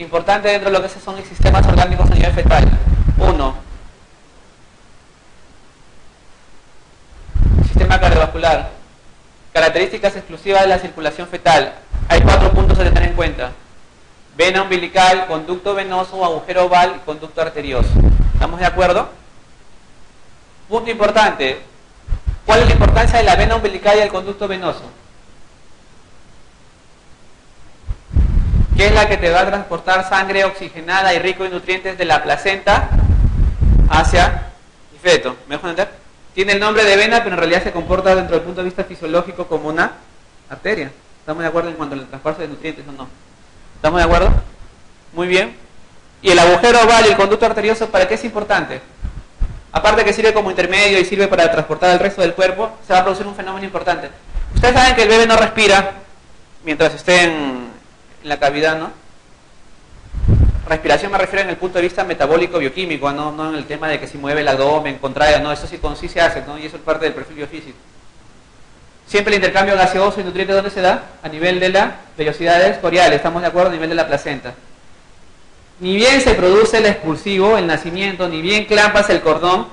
importante dentro de lo que son sistemas orgánicos a nivel fetal. 1. Sistema cardiovascular. Características exclusivas de la circulación fetal. Hay 4 puntos a tener en cuenta. Vena umbilical, conducto venoso, agujero oval y conducto arterioso. ¿Estamos de acuerdo? Punto importante. ¿Cuál es la importancia de la vena umbilical y el conducto venoso? ¿Qué es la que te va a transportar sangre oxigenada y rico en nutrientes de la placenta hacia el feto? ¿Me dejo entender? Tiene el nombre de vena, pero en realidad se comporta dentro del punto de vista fisiológico como una arteria. ¿Estamos de acuerdo en cuanto al traspaso de nutrientes o no? ¿Estamos de acuerdo? Muy bien. ¿Y el agujero oval y el conducto arterioso para qué es importante? Aparte que sirve como intermedio y sirve para transportar el resto del cuerpo, se va a producir un fenómeno importante. Ustedes saben que el bebé no respira mientras esté en la cavidad, ¿no? Respiración me refiero en el punto de vista metabólico bioquímico, no en el tema de que si mueve el abdomen, contrae, no, eso sí se hace, ¿no? Y eso es parte del perfil biofísico. Siempre el intercambio gaseoso y nutriente, ¿dónde se da? A nivel de las vellosidades coriales, ¿estamos de acuerdo? A nivel de la placenta. Ni bien se produce el expulsivo, el nacimiento, ni bien clampas el cordón,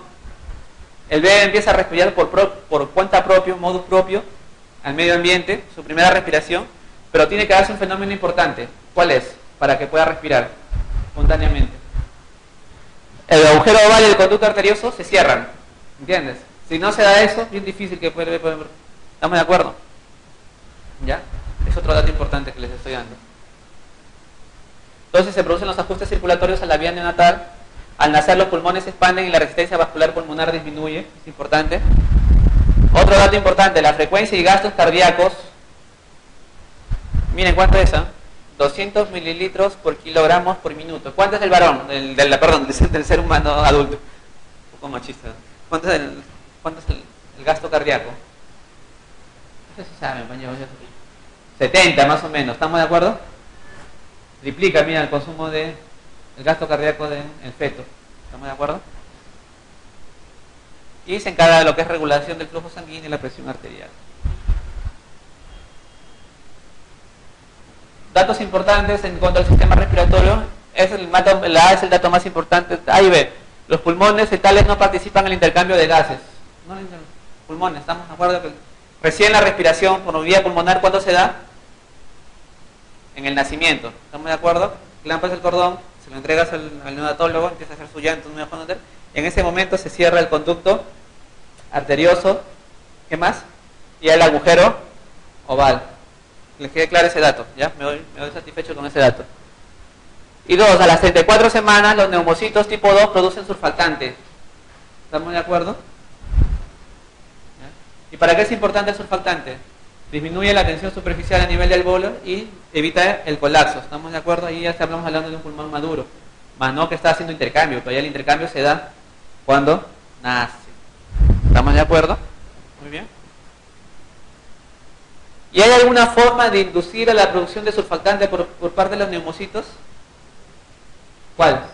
el bebé empieza a respirar por cuenta propia, modus propio, al medio ambiente, su primera respiración, pero tiene que darse un fenómeno importante. ¿Cuál es? Para que pueda respirar espontáneamente. El agujero oval y el conducto arterioso se cierran, ¿entiendes? Si no se da eso, es bien difícil que pueda. ¿Estamos de acuerdo? ¿Ya? Es otro dato importante que les estoy dando. Entonces se producen los ajustes circulatorios a la vía neonatal. Al nacer los pulmones se expanden y la resistencia vascular pulmonar disminuye. Es importante. Otro dato importante, la frecuencia y gastos cardíacos. Miren cuánto es, 200 mililitros por kilogramos por minuto. ¿Cuánto es del varón? Del ser humano adulto. Un poco machista. ¿Cuánto es el gasto cardíaco? No sé si saben, 70 más o menos. ¿Estamos de acuerdo? Triplica, mira, el consumo del gasto cardíaco del feto. ¿Estamos de acuerdo? Y se encarga de lo que es regulación del flujo sanguíneo y la presión arterial. Datos importantes en cuanto al sistema respiratorio. La A es el dato más importante. A y B. Los pulmones fetales no participan en el intercambio de gases. No, pulmones, ¿estamos de acuerdo? Que recién la respiración por vía pulmonar, ¿cuándo se da? En el nacimiento. ¿Estamos de acuerdo? Clampas el cordón, se lo entregas al neonatólogo, empieza a hacer su llanto, en ese momento se cierra el conducto arterioso. ¿Qué más? Y el agujero oval. Les quede claro ese dato, ¿ya? Me doy satisfecho con ese dato. Y 2, a las 34 semanas los neumocitos tipo 2 producen surfactante. ¿Estamos de acuerdo? ¿Ya? ¿Y para qué es importante el surfactante? Disminuye la tensión superficial a nivel del alveolo y evita el colapso. ¿Estamos de acuerdo? Ahí ya estamos hablando de un pulmón maduro. Más no que está haciendo intercambio, todavía el intercambio se da cuando nace. ¿Estamos de acuerdo? Muy bien. ¿Y hay alguna forma de inducir a la producción de surfactante por parte de los neumocitos? ¿Cuál?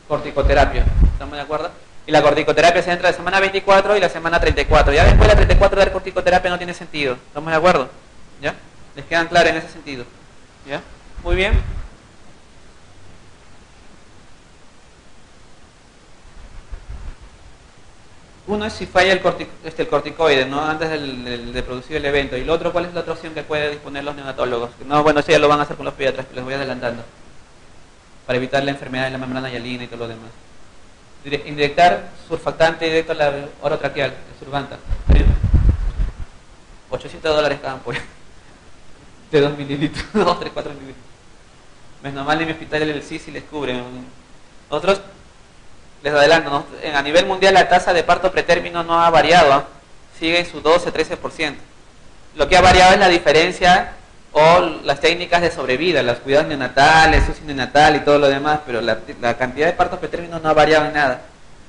Corticoterapia. ¿Estamos de acuerdo? Y la corticoterapia se entra de semana 24 y la semana 34. Ya después de la 34 dar corticoterapia no tiene sentido. ¿Estamos de acuerdo? ¿Ya? ¿Les quedan claras en ese sentido? ¿Ya? Muy bien. Uno es si falla el corticoide, ¿no? Antes de producir el evento. Y el otro, ¿cuál es la otra opción que pueden disponer los neonatólogos? No, bueno, eso ya lo van a hacer con los pediatras, que les voy adelantando. Para evitar la enfermedad de la membrana hialina y todo lo demás. Inyectar surfactante directo a la orotraqueal, el Survanta. ¿Sí? $800 cada ampolla. De 2 mililitros, 2, 3, 4 mililitros. Es normal en mi hospital el CIS y les cubren. Nosotros, les adelanto, ¿no? A nivel mundial la tasa de parto pretérmino no ha variado, ¿eh? Sigue en su 12-13%. Lo que ha variado es la diferencia o las técnicas de sobrevida, los cuidados neonatales, UCI neonatal y todo lo demás, pero la cantidad de partos pretérminos no ha variado en nada.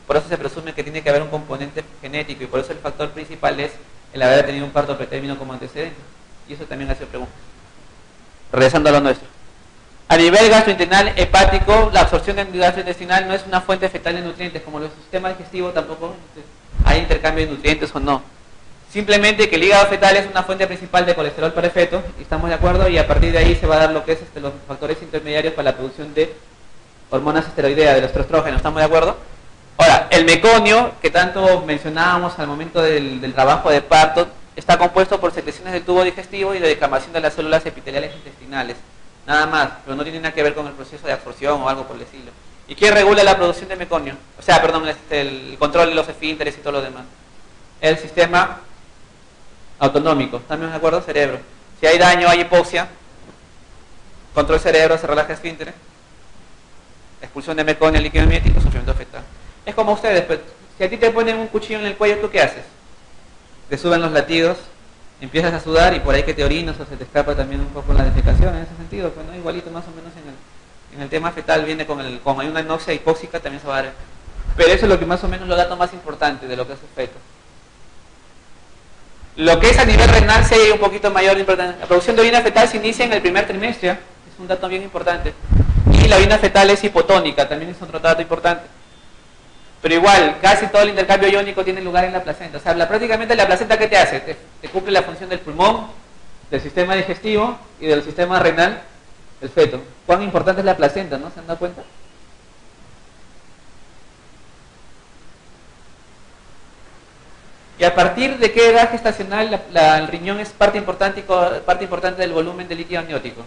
Por eso se presume que tiene que haber un componente genético y por eso el factor principal es el haber tenido un parto pretérmino como antecedente. Y eso también hace pregunta. Regresando a lo nuestro. A nivel gastrointestinal hepático, la absorción gastrointestinal no es una fuente fetal de nutrientes, como el sistema digestivo tampoco hay intercambio de nutrientes o no. Simplemente que el hígado fetal es una fuente principal de colesterol para el feto, y estamos de acuerdo, y a partir de ahí se va a dar lo que es los factores intermediarios para la producción de hormonas esteroideas, de los estrógenos, ¿estamos de acuerdo? Ahora, el meconio, que tanto mencionábamos al momento del trabajo de parto, está compuesto por secreciones del tubo digestivo y de descamación de las células epiteliales intestinales, nada más, pero no tiene nada que ver con el proceso de absorción o algo por el estilo. ¿Y quién regula la producción de meconio? O sea, perdón, el control de los esfínteres y todo lo demás. El sistema autonómico, ¿estamos de acuerdo? Cerebro. Si hay daño, hay hipoxia, control cerebro, se relaja esfínteres, expulsión de meconio, líquido amniótico, sufrimiento fetal. Es como ustedes, pues, si a ti te ponen un cuchillo en el cuello, ¿tú qué haces? Te suben los latidos, empiezas a sudar y por ahí que te orinas o se te escapa también un poco la defecación en ese sentido, pues no, igualito más o menos en el tema fetal viene con hay una anoxia hipóxica también se va a dar. Pero eso es lo que más o menos los datos más importantes de lo que es el feto. Lo que es a nivel renal sí hay un poquito mayor importancia. La producción de orina fetal se inicia en el primer trimestre, es un dato bien importante. Y la orina fetal es hipotónica, también es otro dato importante. Pero igual, casi todo el intercambio iónico tiene lugar en la placenta. O sea, prácticamente la placenta, ¿qué te hace? Te cumple la función del pulmón, del sistema digestivo y del sistema renal del feto. ¿Cuán importante es la placenta, no? ¿Se han dado cuenta? ¿Y a partir de qué edad gestacional el riñón es parte importante del volumen de líquido amniótico?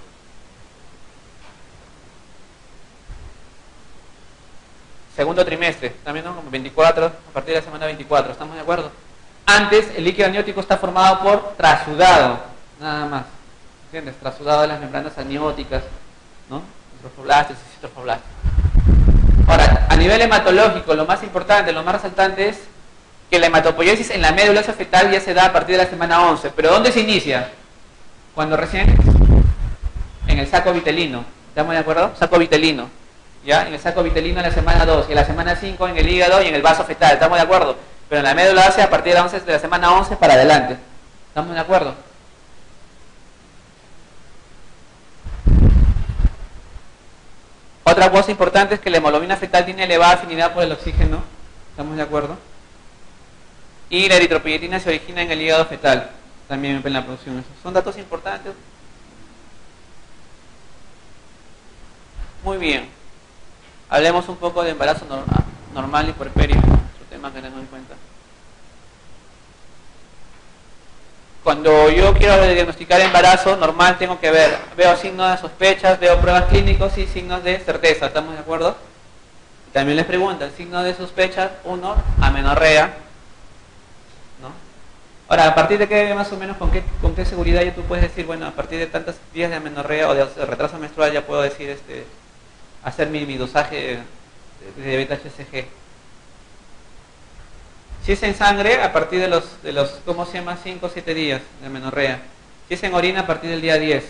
Segundo trimestre, también ¿no? Como 24, a partir de la semana 24, ¿estamos de acuerdo? Antes el líquido amniótico está formado por trasudado, nada más, ¿entiendes? Trasudado de las membranas amnióticas, ¿no? Trofoblastos y citrofoblastos. Ahora, a nivel hematológico, lo más importante, lo más resaltante es que la hematopoiesis en la médula ósea fetal ya se da a partir de la semana 11. ¿Pero dónde se inicia? Cuando recién en el saco vitelino, ¿estamos de acuerdo? Saco vitelino. ¿Ya? En el saco vitelino en la semana 2 y en la semana 5 en el hígado y en el vaso fetal, ¿estamos de acuerdo? Pero en la médula ósea a partir de la semana 11 para adelante, ¿estamos de acuerdo? Otra cosa importante es que la hemoglobina fetal tiene elevada afinidad por el oxígeno, ¿estamos de acuerdo? Y la eritropoyetina se origina en el hígado fetal, también en la producción. Esos son datos importantes. Muy bien. Hablemos un poco de embarazo normal y puerperio, otro tema que tengo en cuenta. Cuando yo quiero diagnosticar embarazo normal tengo que veo signos de sospechas, veo pruebas clínicos y signos de certeza, ¿estamos de acuerdo? También les preguntan, signos de sospecha, uno, amenorrea, ¿no? Ahora, ¿a partir de qué más o menos, con qué seguridad ya tú puedes decir, bueno, a partir de tantos días de amenorrea o de retraso menstrual ya puedo decir, hacer mi dosaje de beta-HCG? Si es en sangre, a partir de los ¿cómo se llama? 5 o 7 días de amenorrea. Si es en orina, a partir del día 10.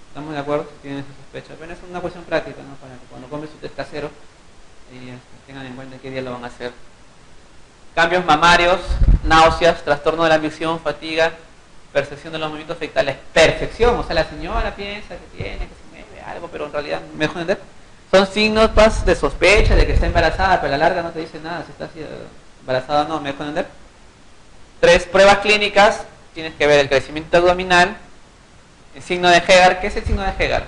¿Estamos de acuerdo? Si tienen esa sospecha. Bueno, es una cuestión práctica, ¿no? Para que cuando comen su test casero y tengan en cuenta qué día lo van a hacer. Cambios mamarios, náuseas, trastorno de la visión, fatiga, percepción de los movimientos fecales. Percepción, o sea, la señora piensa que tiene, que se mueve algo, pero en realidad, ¿me dejo entender? Son signos de sospecha de que está embarazada, pero a la larga no te dice nada si está embarazada o no, ¿me dejo entender? 3 pruebas clínicas, tienes que ver el crecimiento abdominal, el signo de Hegar. ¿Qué es el signo de Hegar?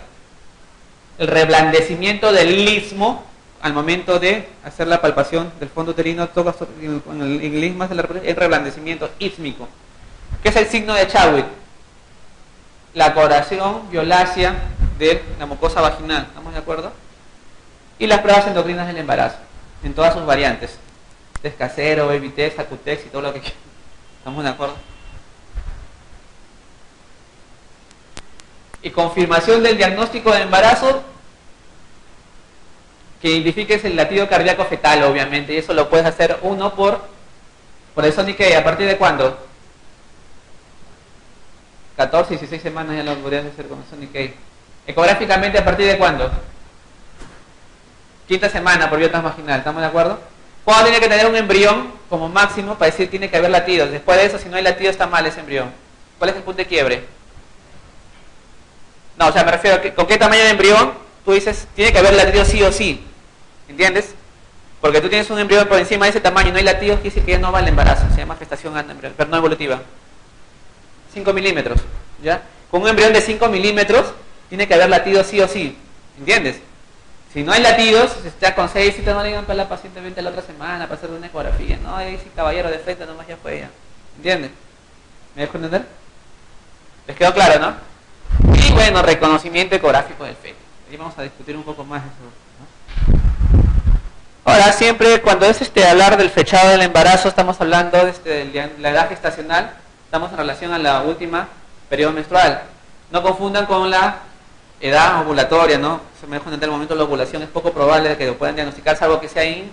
El reblandecimiento del istmo al momento de hacer la palpación del fondo uterino, en el ismo el reblandecimiento ísmico. ¿Qué es el signo de Chadwick? La coloración violácea de la mucosa vaginal, ¿estamos de acuerdo? Y las pruebas endocrinas del embarazo, en todas sus variantes. Test casero, baby test, acutex y todo lo que quieran. ¿Estamos de acuerdo? Y confirmación del diagnóstico de embarazo, que identifiques el latido cardíaco fetal, obviamente, y eso lo puedes hacer uno por el Sonic A. ¿A partir de cuándo? 14, 16 semanas ya lo podrías hacer con el Sonic A. Ecográficamente, ¿a partir de cuándo? 5ª semana por biota vaginal, ¿estamos de acuerdo? ¿Cuándo tiene que tener un embrión como máximo para decir tiene que haber latidos? Después de eso, si no hay latidos, está mal ese embrión. ¿Cuál es el punto de quiebre? No, o sea, me refiero a con qué tamaño de embrión tú dices tiene que haber latidos sí o sí. ¿Entiendes? Porque tú tienes un embrión por encima de ese tamaño y no hay latidos, quiere decir que ya no va el embarazo. Se llama gestación anaembrión, pero no evolutiva. 5 milímetros, ¿ya? Con un embrión de 5 milímetros tiene que haber latido sí o sí, ¿entiendes? Si no hay latidos, ya con 6 citas no le digan para la paciente 20 la otra semana para hacer una ecografía, no, ahí sí caballero de frente nomás ya fue ya, ¿entiendes? ¿Me dejo entender? ¿Les quedó claro, no? Y bueno, reconocimiento ecográfico del feto. Ahí vamos a discutir un poco más eso, ¿no? Ahora, siempre cuando es hablar del fechado del embarazo, estamos hablando de la edad gestacional, estamos en relación a la última periodo menstrual. No confundan con la edad ovulatoria, ¿no? Se me deja entender el momento de la ovulación, es poco probable que lo puedan diagnosticar, salvo que sea in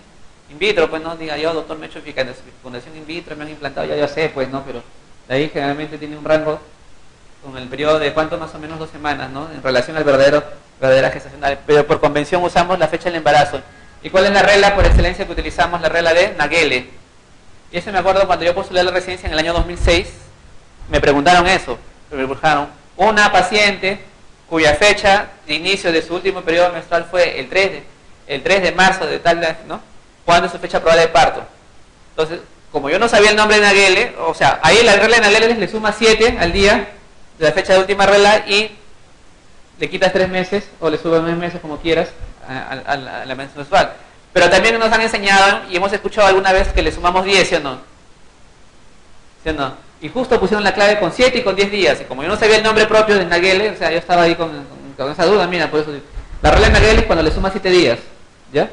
vitro, pues no diga yo, doctor, me he hecho fecundación in vitro, me han implantado, ya sé, pues no, pero de ahí generalmente tiene un rango con el periodo de cuánto, más o menos 2 semanas, ¿no? En relación al verdadera gestacional, pero por convención usamos la fecha del embarazo. ¿Y cuál es la regla por excelencia que utilizamos? La regla de Nagele. Y eso me acuerdo cuando yo postulé a la residencia en el año 2006, me preguntaron eso, me preguntaron, una paciente cuya fecha de inicio de su último periodo menstrual fue el 3 de marzo de tal, ¿no? ¿Cuándo es su fecha probable de parto? Entonces, como yo no sabía el nombre de Nagele, o sea, ahí la regla de Nagele le suma 7 al día de la fecha de última regla y le quitas 3 meses o le subes 9 meses como quieras a la menstrual. Pero también nos han enseñado y hemos escuchado alguna vez que le sumamos 10, ¿sí o no? ¿Sí o no? Y justo pusieron la clave con 7 y con 10 días. Y como yo no sabía el nombre propio de Nagele, o sea, yo estaba ahí con esa duda, mira, por eso la regla de Nagele es cuando le sumas 7 días, ¿ya?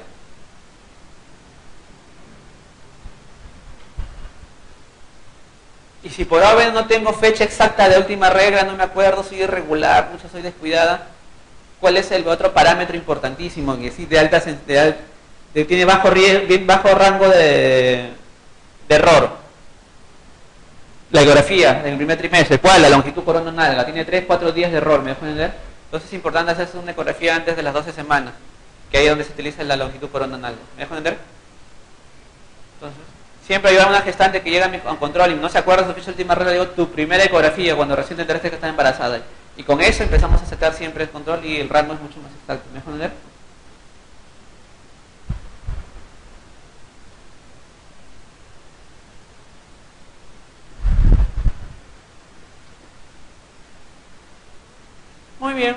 Y si por ahora no tengo fecha exacta de última regla, no me acuerdo, soy irregular, mucho soy descuidada, ¿cuál es el otro parámetro importantísimo? Que sí, tiene bajo rango de error. La ecografía en el primer trimestre, ¿cuál? La longitud coronal, tiene 3-4 días de error, ¿me dejo entender? Entonces es importante hacerse una ecografía antes de las 12 semanas, que ahí es donde se utiliza la longitud coronal, ¿me dejo entender? Entonces, siempre hay una gestante que llega a un control y no se acuerda de su fecha de última regla, digo, tu primera ecografía cuando recién te enteraste que estás embarazada. Y con eso empezamos a sacar siempre el control y el rango es mucho más exacto, ¿me dejo entender? Muy bien.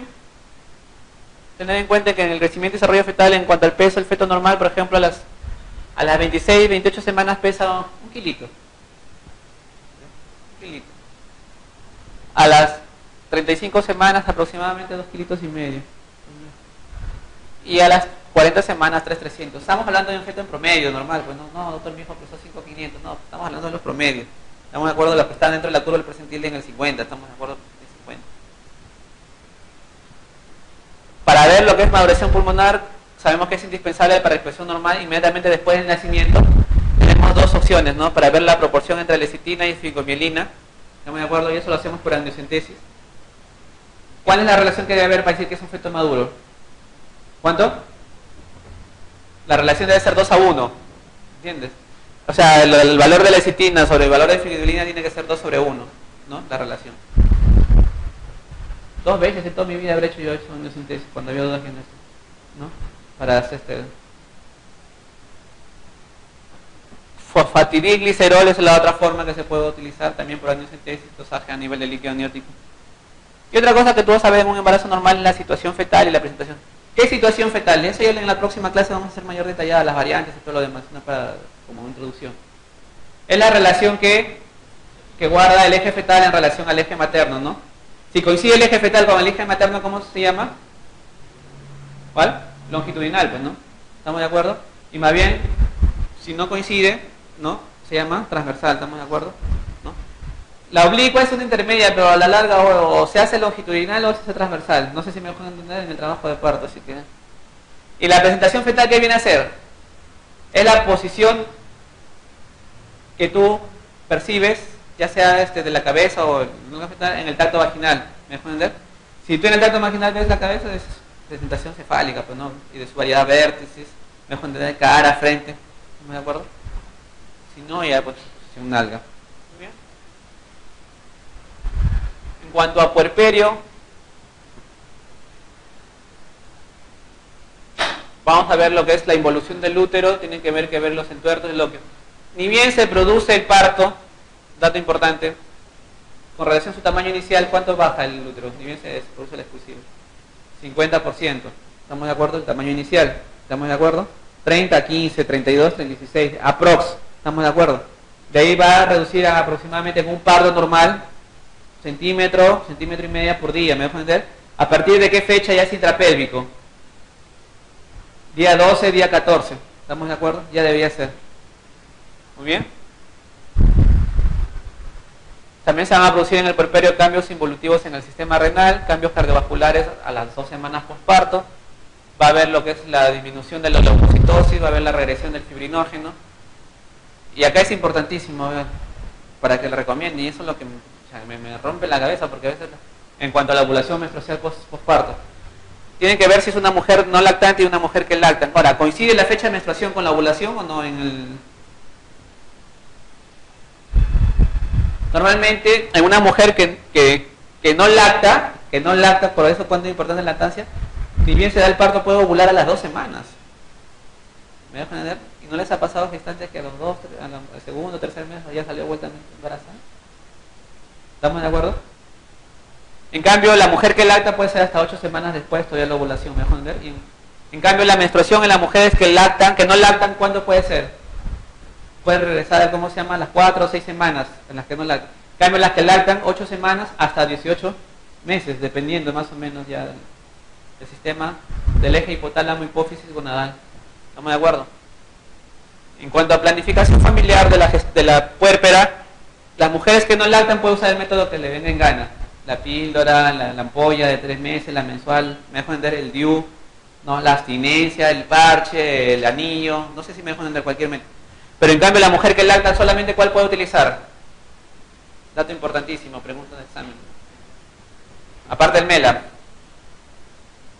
Tener en cuenta que en el crecimiento y desarrollo fetal, en cuanto al peso, el feto normal, por ejemplo, a las 26, 28 semanas pesa 1 kilito. 1 kilito. A las 35 semanas aproximadamente 2,5 kilos. Y a las 40 semanas 3,300. Estamos hablando de un feto en promedio normal, pues no, doctor, mi hijo pesó 5,500. No, estamos hablando de los promedios. Estamos de acuerdo de los que están dentro de la curva del percentil en el 50, estamos de acuerdo en el 50. Para ver lo que es maduración pulmonar, sabemos que es indispensable para la expresión normal inmediatamente después del nacimiento. Tenemos 2 opciones, ¿no? Para ver la proporción entre lecitina y figomielina. ¿Estamos de acuerdo? Y eso lo hacemos por amniocentesis. ¿Cuál es la relación que debe haber para decir que es un feto maduro? ¿Cuánto? La relación debe ser 2:1. ¿Entiendes? O sea, el valor de lecitina sobre el valor de figomielina tiene que ser 2/1, ¿no? La relación. 2 veces en toda mi vida habré hecho yo eso en amniocentesis cuando había dudas en esto, ¿no? Para hacer fosfatidilglicerol es la otra forma que se puede utilizar también por amniocentesis, dosaje a nivel de líquido amniótico. Y otra cosa que tú vas a ver en un embarazo normal es la situación fetal y la presentación. ¿Qué situación fetal? Eso ya en la próxima clase vamos a hacer mayor detallada las variantes y todo lo demás, ¿no? Como introducción. Es la relación que guarda el eje fetal en relación al eje materno, ¿no? Si coincide el eje fetal con el eje materno, ¿cómo se llama? ¿Cuál? Longitudinal, pues, ¿no? ¿Estamos de acuerdo? Y más bien, si no coincide, ¿no? Se llama transversal, ¿estamos de acuerdo? ¿No? La oblicua es una intermedia, pero a la larga o se hace longitudinal o se hace transversal. No sé si me dejo entender en el trabajo de parto, así que... ¿Y la presentación fetal qué viene a ser? Es la posición que tú percibes, ya sea de la cabeza o en el tacto vaginal. ¿Me dejo entender? Si tú en el tacto vaginal ves la cabeza, es presentación cefálica, pues no, y de su variedad vértices, me dejo entender, cara, frente, ¿me de acuerdo? Si no, ya pues un nalga. Muy bien. En cuanto a puerperio, vamos a ver lo que es la involución del útero, tienen que ver los entuertos, lo que ni bien se produce el parto, dato importante, con relación a su tamaño inicial, ¿cuánto baja el útero? Ni bien se produce el expulsivo. 50%. ¿Estamos de acuerdo? El tamaño inicial. ¿Estamos de acuerdo? 30, 15, 32, 36. Aprox. ¿Estamos de acuerdo? De ahí va a reducir a aproximadamente en un parto normal, centímetro, centímetro y media por día. ¿Me dejo entender? ¿A partir de qué fecha ya es intrapélvico? Día 12, día 14. ¿Estamos de acuerdo? Ya debía ser. Muy bien. También se van a producir en el puerperio cambios involutivos en el sistema renal, cambios cardiovasculares a las 2 semanas posparto. Va a haber lo que es la disminución de la leucocitosis, va a haber la regresión del fibrinógeno. Y acá es importantísimo, para que le recomiende, y eso es lo que me rompe la cabeza, porque a veces, en cuanto a la ovulación menstrual posparto, tienen que ver si es una mujer no lactante y una mujer que lacta. Ahora, ¿coincide la fecha de menstruación con la ovulación o no? Normalmente, en una mujer que no lacta, por eso cuánto es importante la lactancia, ni bien se da el parto, puede ovular a las 2 semanas. ¿Me dejan entender? ¿Y no les ha pasado gestantes que a los 2, al segundo, tercer mes ya salió vuelta embarazada? ¿Estamos de acuerdo? En cambio, la mujer que lacta puede ser hasta 8 semanas después todavía la ovulación, ¿me dejan entender? Y en cambio, la menstruación en las mujeres que no lactan, ¿cuándo puede ser? Puede regresar, ¿cómo se llama? Las 4 o 6 semanas en las que no lactan. En cambio, las que lactan, 8 semanas hasta 18 meses, dependiendo más o menos ya del sistema del eje hipotálamo, hipófisis, gonadal. ¿Estamos de acuerdo? En cuanto a planificación familiar de la puérpera, las mujeres que no lactan pueden usar el método que le venga en gana. La píldora, la ampolla de 3 meses, la mensual, me dejo entender el DIU, ¿no? La abstinencia, el parche, el anillo, no sé si me dejo entender cualquier método. Pero en cambio la mujer que lacta solamente, ¿cuál puede utilizar? Dato importantísimo, pregunta de examen. Aparte del MELA.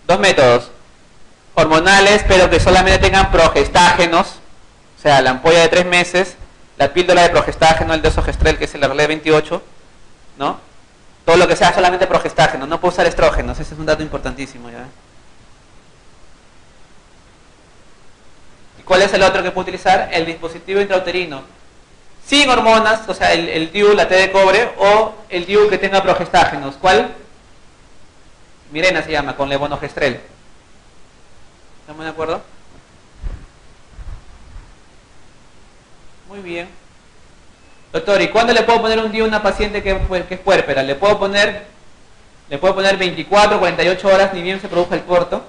2 métodos. Hormonales, pero que solamente tengan progestágenos, o sea, la ampolla de 3 meses, la píldora de progestágeno, el desogestrel, que es el Arlé 28, ¿no? Todo lo que sea solamente progestágeno, no puedo usar estrógenos, ese es un dato importantísimo, ¿ya? ¿Y cuál es el otro que puedo utilizar? El dispositivo intrauterino, sin hormonas, o sea, el DIU, la T de cobre, o el DIU que tenga progestágenos. ¿Cuál? Mirena se llama, con levonorgestrel. ¿Estamos de acuerdo? Muy bien. Doctor, ¿y cuándo le puedo poner un DIU a una paciente que es puérpera? Le puedo poner 24, 48 horas, ni bien se produjo el corto.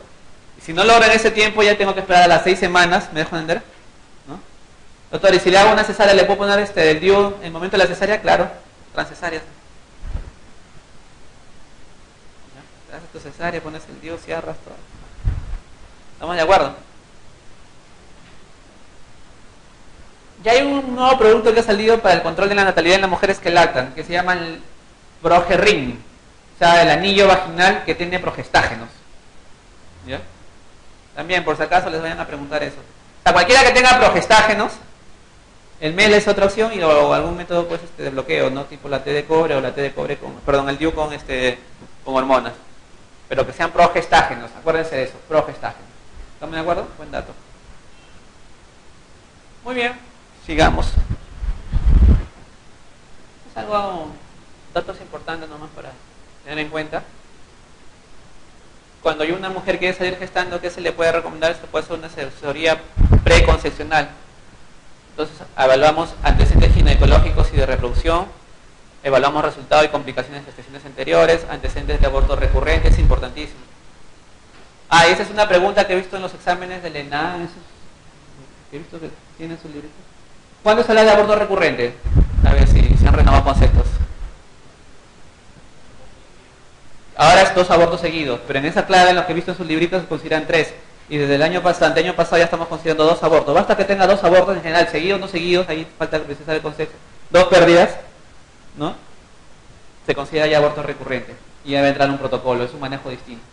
Y si no logra en ese tiempo, ya tengo que esperar a las 6 semanas, ¿me dejo entender? ¿No? Doctor, ¿y si le hago una cesárea, le puedo poner el DIU en el momento de la cesárea? Claro, transcesárea. Haces tu cesárea, pones el DIU, cierras todo. ¿Estamos de acuerdo? Ya hay un nuevo producto que ha salido para el control de la natalidad en las mujeres que lactan, que se llama el Progerring, o sea, el anillo vaginal que tiene progestágenos. ¿Ya? También, por si acaso les vayan a preguntar eso. O sea, cualquiera que tenga progestágenos, el MEL es otra opción, y o algún método pues de bloqueo, ¿no? Tipo la T de cobre o la T de cobre con, perdón, el DIU con hormonas. Pero que sean progestágenos, acuérdense de eso, progestágenos. ¿Estamos de acuerdo? Buen dato. Muy bien, sigamos. Es algo, datos importantes nomás para tener en cuenta. Cuando hay una mujer que quiere salir gestando, ¿qué se le puede recomendar? Se puede hacer una asesoría preconcepcional. Entonces, evaluamos antecedentes ginecológicos y de reproducción, evaluamos resultados y complicaciones de gestaciones anteriores, antecedentes de aborto recurrente, es importantísimo. Esa es una pregunta que he visto en los exámenes del ENA, he visto que tienen su librito. ¿Cuándo se habla de aborto recurrente? A ver si se han renovado conceptos. Ahora es 2 abortos seguidos, pero en esa clave, en lo que he visto en sus libritos, se consideran 3. Y desde el año pasado ya estamos considerando 2 abortos. Basta que tenga 2 abortos en general, seguidos o no seguidos, ahí falta precisar el concepto. 2 pérdidas, ¿no? Se considera ya aborto recurrente. Y ya va a entrar un protocolo, es un manejo distinto.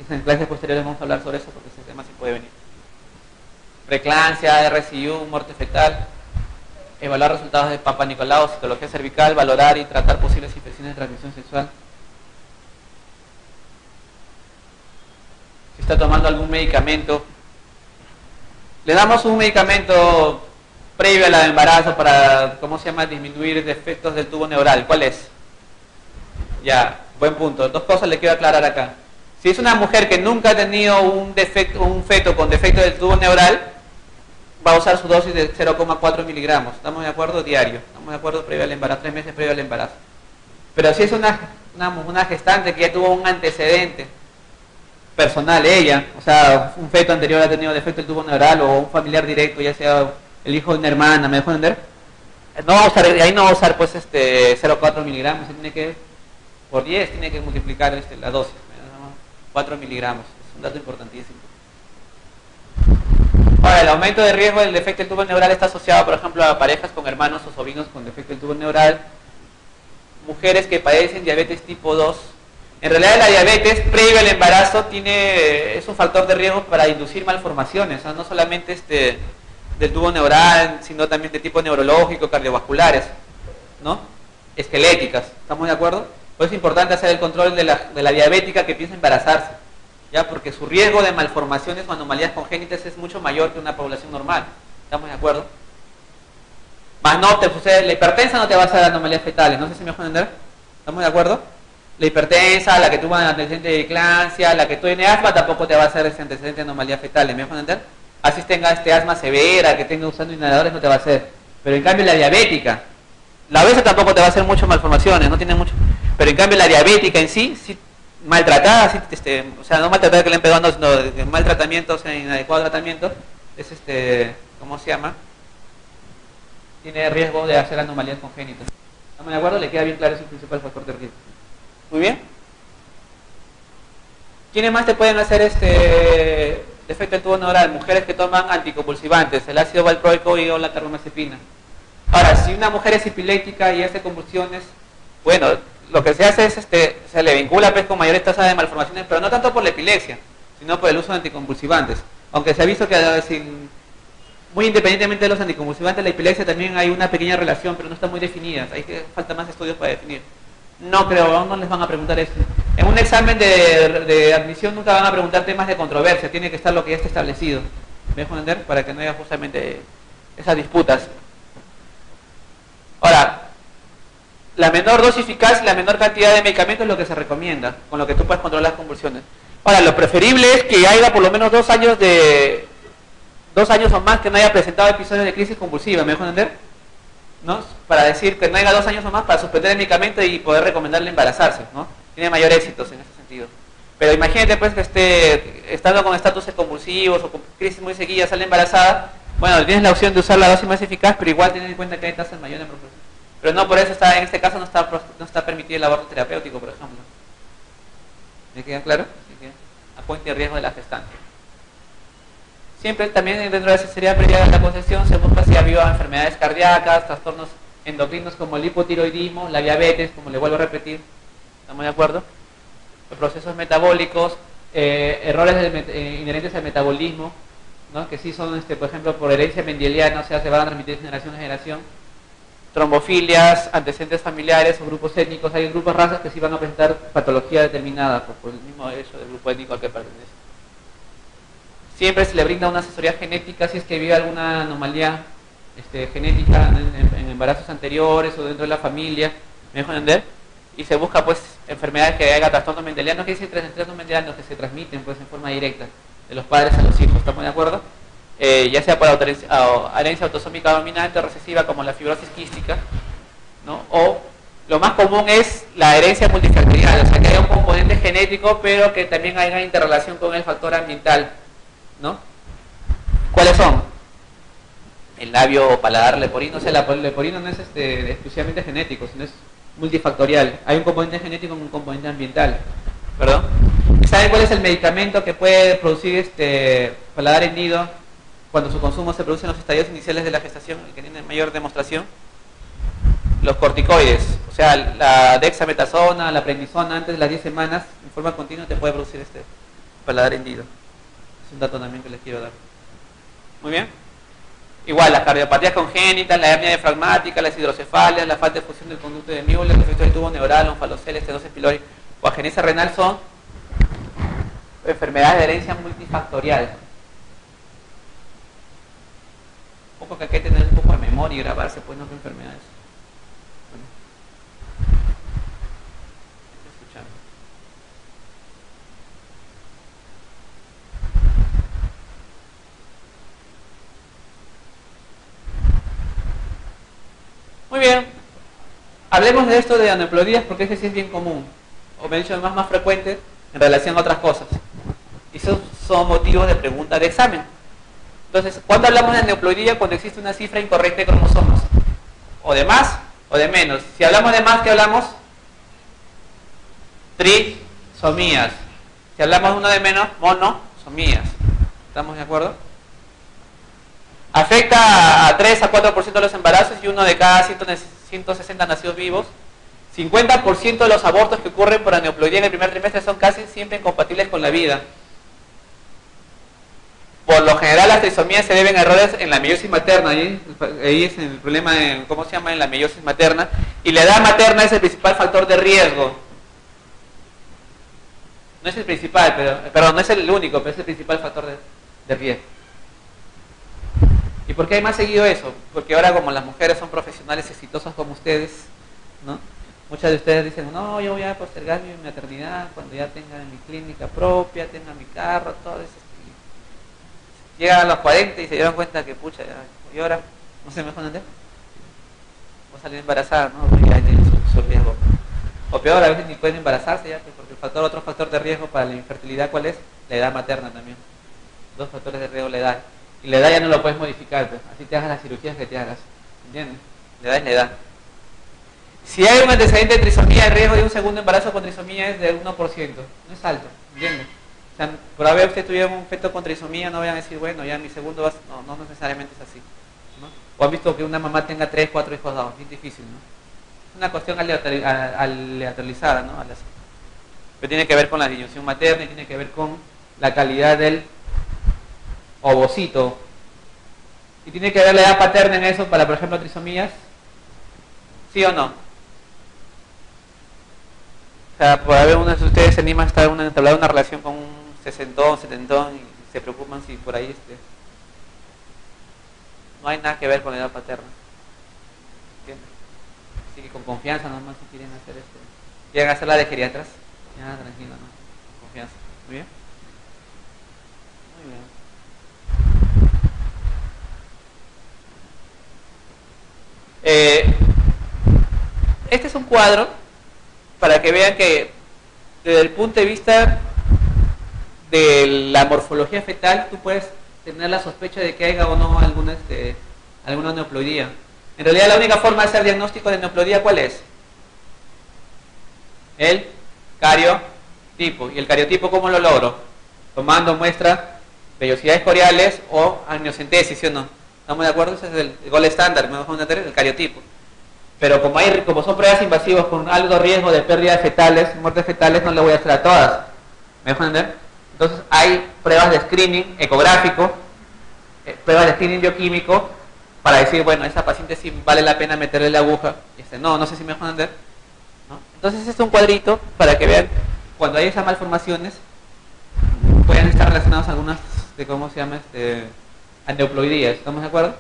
En clases posteriores vamos a hablar sobre eso porque ese tema sí puede venir. Preeclampsia, RCU, muerte fetal, evaluar resultados de Papa Nicolau, citología cervical, valorar y tratar posibles infecciones de transmisión sexual. Si está tomando algún medicamento, le damos un medicamento previo al embarazo para, ¿cómo se llama?, disminuir defectos del tubo neural. ¿Cuál es? Ya, buen punto. Dos cosas le quiero aclarar acá. Si es una mujer que nunca ha tenido un feto con defecto del tubo neural, va a usar su dosis de 0,4 miligramos. ¿Estamos de acuerdo? Diario. ¿Estamos de acuerdo? Previo al embarazo, 3 meses previo al embarazo. Pero si es una gestante que ya tuvo un antecedente personal, ella, o sea, un feto anterior ha tenido defecto del tubo neural o un familiar directo, ya sea el hijo de una hermana, ¿me dejó entender? No va a usar, ahí no va a usar pues 0,4 miligramos, tiene que, por 10 tiene que multiplicar la dosis, 4 miligramos, es un dato importantísimo. Ahora, el aumento de riesgo del defecto del tubo neural está asociado, por ejemplo, a parejas con hermanos o sobrinos con defecto del tubo neural, mujeres que padecen diabetes tipo 2. En realidad la diabetes previo al embarazo es un factor de riesgo para inducir malformaciones, ¿no? No solamente del tubo neural, sino también de tipo neurológico, cardiovasculares, ¿no? Esqueléticas, ¿estamos de acuerdo? Pues es importante hacer el control de la diabética que piensa embarazarse, ¿ya? Porque su riesgo de malformaciones o anomalías congénitas es mucho mayor que una población normal, ¿estamos de acuerdo? Más no te sucede, la hipertensa no te va a hacer anomalías fetales, no sé si me dejo entender, ¿estamos de acuerdo? La hipertensa, la que tuvo un antecedente de eclampsia, la que tiene asma tampoco te va a hacer ese antecedente de anomalías fetales, ¿me dejo entender? Así tenga asma severa, que tenga usando inhaladores, no te va a hacer. Pero en cambio la diabética, la obesa tampoco te va a hacer muchas malformaciones, no tiene mucho. Pero en cambio la diabética en sí maltratada, o sea, no maltratada que le han pegado, sino mal tratamiento, o sea, inadecuado tratamiento, es ¿cómo se llama? Tiene riesgo de hacer anomalías congénitas. ¿Estamos de acuerdo? ¿Le queda bien claro ese principal factor de riesgo? Muy bien. ¿Quiénes más te pueden hacer defecto del tubo neural? Mujeres que toman anticonvulsivantes, el ácido valproico y o la carbamazepina. Ahora, si una mujer es epiléptica y hace convulsiones, bueno, lo que se hace es, se le vincula pues, con mayores tasas de malformaciones, pero no tanto por la epilepsia, sino por el uso de anticonvulsivantes. Aunque se ha visto que muy independientemente de los anticonvulsivantes, la epilepsia también hay una pequeña relación, pero no está muy definida. Hay que falta más estudios para definir. No creo, aún no les van a preguntar eso. En un examen de admisión nunca van a preguntar temas de controversia, tiene que estar lo que ya está establecido. ¿Me dejo entender? Para que no haya justamente esas disputas. Ahora, la menor dosis eficaz y la menor cantidad de medicamentos es lo que se recomienda, con lo que tú puedes controlar las convulsiones. Ahora, lo preferible es que haya por lo menos 2 años o más que no haya presentado episodios de crisis convulsiva, ¿me dejo entender? ¿No? Para decir que no haya 2 años o más para suspender el medicamento y poder recomendarle embarazarse, ¿no? Tiene mayor éxito en ese sentido. Pero imagínate pues que estando con estatus convulsivos o con crisis muy seguidas, sale embarazada, bueno, tienes la opción de usar la dosis más eficaz, pero igual ten en cuenta que hay tasas mayores de proporción. Pero no por eso en este caso no está permitido el aborto terapéutico, por ejemplo. ¿Me queda claro? Así que apunte el riesgo de la gestante. Siempre también dentro de esa serie previa de la concepción se busca si ha habido enfermedades cardíacas, trastornos endocrinos como el hipotiroidismo, la diabetes, como le vuelvo a repetir. ¿Estamos de acuerdo? Los procesos metabólicos, errores inherentes al metabolismo, ¿no? Que sí son, por ejemplo, por herencia mendeliana, o sea, se van a transmitir de generación a generación. Trombofilias, antecedentes familiares o grupos étnicos. Hay grupos razas que sí van a presentar patología determinada por el mismo hecho del grupo étnico al que pertenece. Siempre se le brinda una asesoría genética si es que vive alguna anomalía genética en embarazos anteriores o dentro de la familia, ¿me dejo entender? Y se busca pues enfermedades que haya trastornos mendelianos, que dicen trastornos mendelianos que se transmiten pues en forma directa de los padres a los hijos, ¿estamos de acuerdo? Ya sea por herencia autosómica dominante o recesiva como la fibrosis quística, ¿no? O lo más común es la herencia multifactorial, o sea que haya un componente genético pero que también haya interrelación con el factor ambiental, ¿no? ¿Cuáles son? El labio paladar leporino, o sea, el leporino no es exclusivamente genético, sino es multifactorial. Hay un componente genético y un componente ambiental. ¿Perdón? ¿Saben cuál es el medicamento que puede producir paladar hendido cuando su consumo se produce en los estadios iniciales de la gestación, el que tiene mayor demostración? Los corticoides, o sea, la dexametasona, la prednisona antes de las 10 semanas, en forma continua te puede producir paladar hendido. Es un dato también que les quiero dar. Muy bien. Igual, las cardiopatías congénitas, la hernia diafragmática, las hidrocefalias, la falta de fusión del conducto de Müller, el defecto del tubo neural, onfalocele, estenosis pylori o agenesia renal son enfermedades de herencia multifactorial. Un poco que hay que tener un poco de memoria y grabarse pues no qué enfermedades. Bueno. Hablemos de esto de aneuploidías porque ese sí es bien común, o me he dicho más frecuente en relación a otras cosas. Y esos son motivos de pregunta de examen. Entonces, ¿cuándo hablamos de aneuploidía? Cuando existe una cifra incorrecta de cromosomas. O de más o de menos. Si hablamos de más, ¿qué hablamos? Trisomías. Si hablamos de uno de menos, monosomías. ¿Estamos de acuerdo? Afecta a 3 a 4% de los embarazos y uno de cada 160 nacidos vivos. 50% de los abortos que ocurren por aneuploidía en el primer trimestre son casi siempre incompatibles con la vida. Por lo general las trisomías se deben a errores en la meiosis materna, ahí es el problema de, ¿cómo se llama? En la meiosis materna, y la edad materna es el principal factor de riesgo. No es el principal, perdón, no es el único, pero es el principal factor de riesgo. ¿Y por qué hay más seguido eso? Porque ahora como las mujeres son profesionales exitosas como ustedes, ¿no? Muchas de ustedes dicen, no, yo voy a postergar mi maternidad cuando ya tenga mi clínica propia, tenga mi carro, todo eso. Llegan a los 40 y se dieron cuenta que, pucha, y ahora, no sé, mejor entender. O salir embarazada, ¿no? Porque ya tienen su riesgo. O peor, a veces ni pueden embarazarse ya, porque otro factor de riesgo para la infertilidad, ¿cuál es? La edad materna también. 2 factores de riesgo, la edad. Y la edad ya no lo puedes modificar, pues. Así te hagas las cirugías que te hagas. ¿Entiendes? La edad es la edad. Si hay un antecedente de trisomía, el riesgo de un segundo embarazo con trisomía es del 1%. No es alto, ¿entiendes? O sea, por haber usted tuviera un feto con trisomía, no vayan a decir, bueno, ya mi segundo va. No necesariamente es así, ¿no? O han visto que una mamá tenga 3, 4 hijos dados, es difícil, ¿no? Es una cuestión aleatorizada, ¿no? Pero tiene que ver con la disyunción materna y tiene que ver con la calidad del ovocito. Y tiene que ver la edad paterna en eso para, por ejemplo, trisomías. ¿Sí o no? O sea, por haber uno de ustedes se anima a entablar una relación con un 60, 70 y se preocupan si por ahí no hay nada que ver con la edad paterna. ¿Entiendes? Así que con confianza nomás si quieren hacer quieren hacer la de geriatras, ya tranquilo, ¿no? Con confianza. ¿Muy bien? Muy bien. Este es un cuadro para que vean que desde el punto de vista de la morfología fetal tú puedes tener la sospecha de que haya o no alguna aneuploidía. En realidad la única forma de hacer diagnóstico de aneuploidía, ¿cuál es? El cariotipo. ¿Y el cariotipo cómo lo logro? Tomando muestra vellosidades coriales o amniocentesis, ¿sí o no? ¿Estamos de acuerdo? Ese es el gol estándar, me vamos a entender, el cariotipo. Pero como son pruebas invasivas con alto riesgo de pérdida de fetales, muertes fetales, no le voy a hacer a todas. ¿Me dejo entender? Entonces hay pruebas de screening ecográfico, pruebas de screening bioquímico, para decir, bueno, esa paciente sí vale la pena meterle la aguja. Y no sé si me dejo entender. ¿No? Entonces este es un cuadrito para que vean, cuando hay esas malformaciones, pueden estar relacionadas algunas de, ¿cómo se llama? Aneuploidías. ¿Estamos de acuerdo?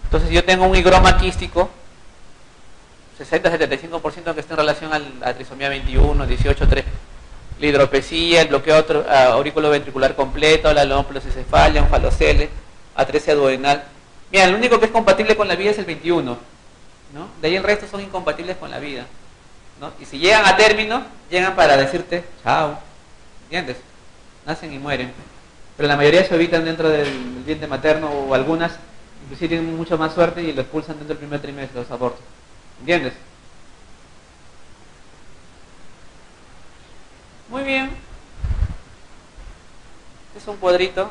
Entonces yo tengo un higroma quístico, 60-75% que está en relación a la trisomía 21, 18, 3. La hidropesía, el bloqueo auriculoventricular completo, la lomoplocefalia, un falocele, atresia duodenal. Mira, el único que es compatible con la vida es el 21, ¿no? De ahí el resto son incompatibles con la vida, ¿no? Y si llegan a término, llegan para decirte chao, ¿entiendes? Nacen y mueren. Pero la mayoría se evitan dentro del vientre materno o algunas, inclusive tienen mucha más suerte y lo expulsan dentro del primer trimestre, los abortos. ¿Entiendes? Muy bien. Este es un cuadrito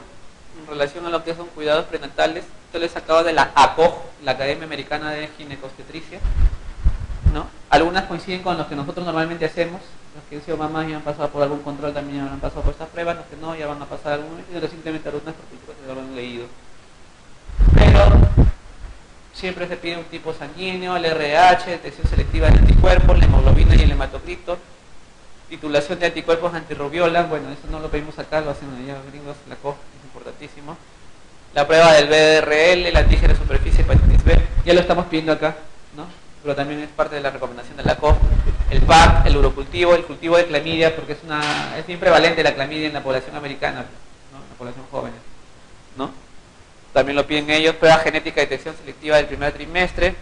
en relación a lo que son cuidados prenatales. Esto lo he sacado de la ACOG, la Academia Americana de Ginecobstetricia, ¿no? Algunas coinciden con los que nosotros normalmente hacemos. Los que han sido mamás y han pasado por algún control también han pasado por estas pruebas. Los que no, ya van a pasar algunos y recientemente algunas porque lo han leído. Pero siempre se pide un tipo sanguíneo, el RH, detección selectiva de anticuerpos, la hemoglobina y el hematocrito, titulación de anticuerpos antirrubiola. Bueno, eso no lo pedimos acá, lo hacen allá los gringos, la COG, es importantísimo. La prueba del BDRL, el antígeno de superficie, hepatitis B, ya lo estamos pidiendo acá, ¿no? Pero también es parte de la recomendación de la COG. El PAP, el urocultivo, el cultivo de clamidia, porque es bien prevalente la clamidia en la población americana, ¿no? En la población joven, ¿no? También lo piden ellos, prueba genética de detección selectiva del primer trimestre,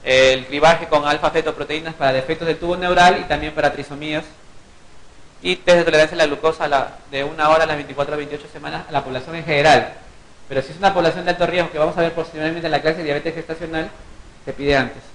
el cribaje con alfa-fetoproteínas para defectos del tubo neural y también para trisomías, y test de tolerancia a la glucosa de 1 hora a las 24 a 28 semanas a la población en general. Pero si es una población de alto riesgo, que vamos a ver posteriormente en la clase de diabetes gestacional, se pide antes.